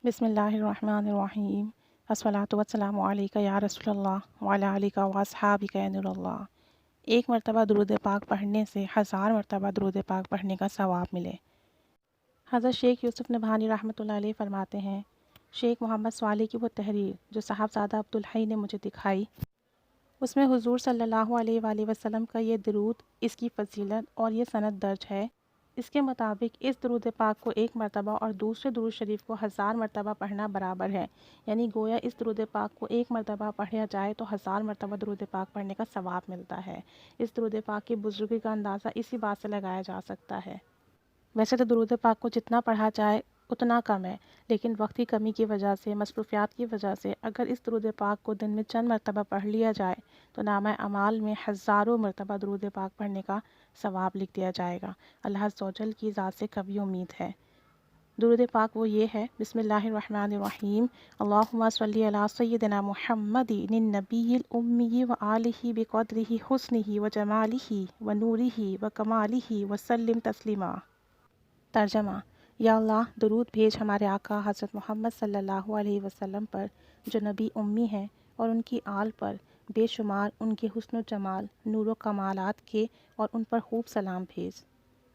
بسم اللہ الرحمن الرحیم الصلاۃ والسلام علیک یا رسول اللہ وعلی آلک و اصحابک یا نور اللہ۔ ایک مرتبہ درود پاک پڑھنے سے 1000 مرتبہ درود پاک پڑھنے کا ثواب ملے۔ حضرت شیخ یوسف نبہانی رحمۃ اللہ علیہ فرماتے ہیں، شیخ محمد سوالی کی وہ تحریر جو صاحبزادہ عبدالحی نے مجھے دکھائی، اس میں حضور صلی اللہ علیہ وآلہ وسلم کا یہ درود، اس کی فضیلت اور یہ سند درج ہے۔ اس کے مطابق اس درود پاک کو 1 مرتبہ اور دوسرے درود شریف کو 1000 مرتبہ پڑھنا برابر ہے، یعنی گویا اس درود پاک کو 1 مرتبہ پڑھا جائے تو 1000 مرتبہ درود پاک پڑھنے کا ثواب ملتا ہے۔ اس درود پاک کی بزرگی کا اندازہ اسی بات سے لگایا جا سکتا ہے۔ ویسے تو درود پاک کو جتنا پڑھا جائے اتنا کم ہے، لیکن وقت کی کمی کی وجہ سے، مصروفیات کی وجہ سے اگر اس درود پاک کو دن میں چند مرتبہ پڑھ لیا جائے تو نامہ اعمال میں ہزاروں مرتبہ درود پاک پڑھنے کا ثواب لکھ دیا جائے گا۔ اللہ عز و جل کی ذات سے کبھی امید ہے۔ درود پاک وہ یہ ہے: بسم اللہ الرحمن الرحیم، اللہم صلی علی سیدنا محمد النبی الامی و آلہ بقدرہ حسنہ و جمالہ و نورہ و کمالہ وسلم تسلیما۔ ترجمہ: یا اللہ، درود بھیج ہمارے آقا حضرت محمد صلی اللہ علیہ وسلم پر جو نبی امی ہیں، اور ان کی آل پر بے شمار ان کے حسن و جمال، نور و کمالات کے، اور ان پر خوب سلام بھیج۔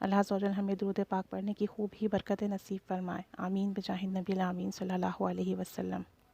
اللہ عز و جل ہمیں درود پاک پڑھنے کی خوب ہی برکت نصیب فرمائے، آمین بجاہ النبی الامین صلی اللہ علیہ وسلم۔